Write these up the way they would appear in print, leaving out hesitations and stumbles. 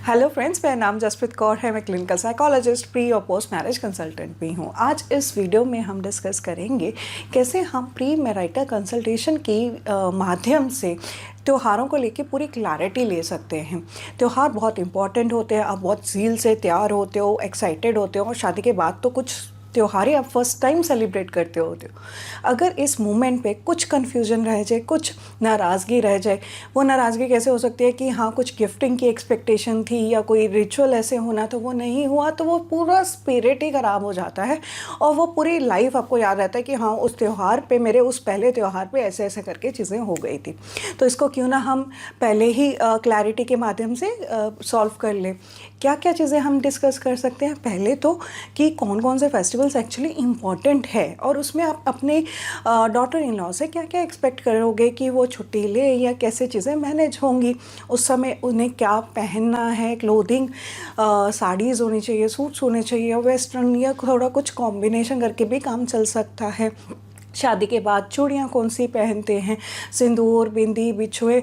Hello friends, मेरा नाम जसप्रीत कौर है। मैं क्लिनिकल साइकोलॉजिस्ट, प्री और पोस्ट मैरिज कंसल्टेंट भी हूँ। आज इस वीडियो में हम डिस्कस करेंगे कैसे हम प्री मैरिटल कंसल्टेशन की माध्यम से त्योहारों को लेके पूरी क्लैरिटी ले सकते हैं। त्यौहार बहुत इंपॉर्टेंट होते हैं, आप बहुत ज़ील से तैयार होते हो, एक्साइटेड होते हो और शादी के बाद तो कुछ त्यौहार ही आप फर्स्ट टाइम सेलिब्रेट करते होते हो। अगर इस मोमेंट पे कुछ कन्फ्यूजन रह जाए, कुछ नाराज़गी रह जाए, वो नाराज़गी कैसे हो सकती है कि हाँ कुछ गिफ्टिंग की एक्सपेक्टेशन थी या कोई रिचुअल ऐसे होना तो वो नहीं हुआ, तो वो पूरा स्पिरिट ही ख़राब हो जाता है और वो पूरी लाइफ आपको याद रहता है कि हाँ उस त्यौहार पे, मेरे उस पहले त्यौहार पे ऐसे ऐसे करके चीज़ें हो गई थी। तो इसको क्यों ना हम पहले ही क्लैरिटी के माध्यम से सॉल्व कर लें। क्या क्या चीज़ें हम डिस्कस कर सकते हैं? पहले तो कि कौन कौन से फेस्टिवल्स एक्चुअली इम्पॉर्टेंट है और उसमें आप अपने डॉटर इन लॉ से क्या क्या एक्सपेक्ट करोगे कि वो छुट्टी ले या कैसे चीज़ें मैनेज होंगी, उस समय उन्हें क्या पहनना है, क्लोथिंग साड़ीज़ होनी चाहिए, सूट्स होने चाहिए, वेस्टर्न या थोड़ा कुछ कॉम्बिनेशन करके भी काम चल सकता है। शादी के बाद चूड़ियाँ कौन सी पहनते हैं, सिंदूर, बिंदी, बिछुए,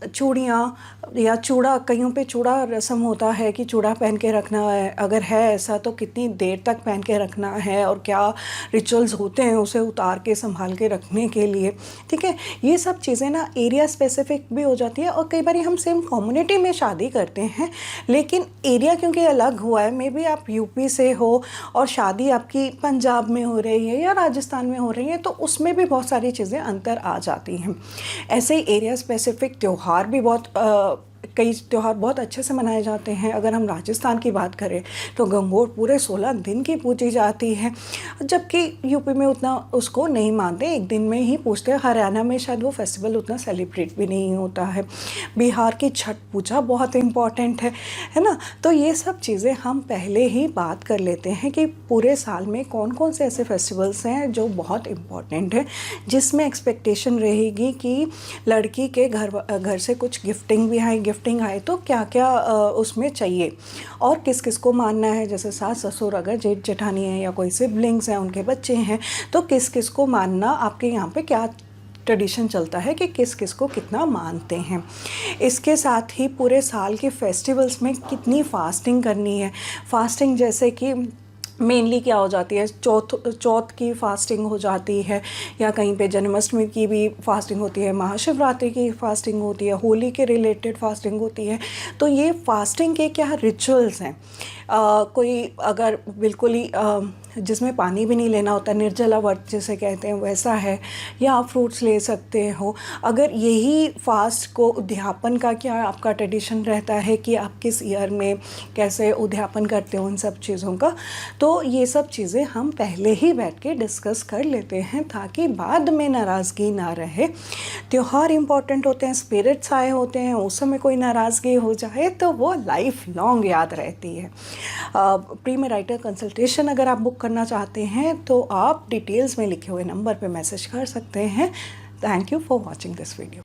चूड़ियाँ या चूड़ा, कईयों पे चूड़ा रस्म होता है कि चूड़ा पहन के रखना है, अगर है ऐसा तो कितनी देर तक पहन के रखना है और क्या रिचुअल्स होते हैं उसे उतार के संभाल के रखने के लिए। ठीक है, ये सब चीज़ें ना एरिया स्पेसिफिक भी हो जाती है और कई बार हम सेम कम्युनिटी में शादी करते हैं लेकिन एरिया क्योंकि अलग हुआ है, मे बी आप यूपी से हो और शादी आपकी पंजाब में हो रही है या राजस्थान में हो रही है, तो उसमें भी बहुत सारी चीज़ें अंतर आ जाती हैं। ऐसे ही एरिया स्पेसिफिक त्यौहार भी कई त्यौहार बहुत अच्छे से मनाए जाते हैं। अगर हम राजस्थान की बात करें तो गंगोट पूरे 16 दिन की पूजी जाती है, जबकि यूपी में उतना उसको नहीं मानते, एक दिन में ही पूजते हैं। हरियाणा में शायद वो फेस्टिवल उतना सेलिब्रेट भी नहीं होता है। बिहार की छठ पूजा बहुत इम्पॉर्टेंट है ना। तो ये सब चीज़ें हम पहले ही बात कर लेते हैं कि पूरे साल में कौन कौन से ऐसे फेस्टिवल्स हैं जो बहुत इम्पॉर्टेंट है, जिसमें एक्सपेक्टेशन रहेगी कि लड़की के घर से कुछ गिफ्टिंग आए तो क्या क्या उसमें चाहिए और किस किस को मानना है। जैसे सास ससुर, अगर जेठ जेठानी है या कोई सिबलिंग्स हैं, उनके बच्चे हैं, तो किस किस को मानना, आपके यहाँ पे क्या ट्रेडिशन चलता है कि किस किस को कितना मानते हैं। इसके साथ ही पूरे साल के फेस्टिवल्स में कितनी फास्टिंग करनी है। फास्टिंग जैसे कि मेनली क्या हो जाती है, चौथ की फास्टिंग हो जाती है या कहीं पे जन्माष्टमी की भी फास्टिंग होती है, महाशिवरात्रि की फास्टिंग होती है, होली के रिलेटेड फास्टिंग होती है। तो ये फास्टिंग के क्या रिचुअल्स हैं। कोई अगर बिल्कुल ही जिसमें पानी भी नहीं लेना होता, निर्जला व्रत जिसे कहते हैं, वैसा है, या आप फ्रूट्स ले सकते हो। अगर यही फास्ट को उद्यापन का क्या आपका ट्रेडिशन रहता है कि आप किस ईयर में कैसे उद्यापन करते हो इन सब चीज़ों का, तो ये सब चीज़ें हम पहले ही बैठ के डिस्कस कर लेते हैं ताकि बाद में नाराज़गी ना रहे। त्यौहार इम्पॉर्टेंट होते हैं, स्पिरिट्स आए होते हैं, उस समय कोई नाराज़गी हो जाए तो वो लाइफ लॉन्ग याद रहती है। प्री मैरिटल कंसल्टेशन अगर आप बुक करना चाहते हैं तो आप डिटेल्स में लिखे हुए नंबर पे मैसेज कर सकते हैं। Thank you for watching this video.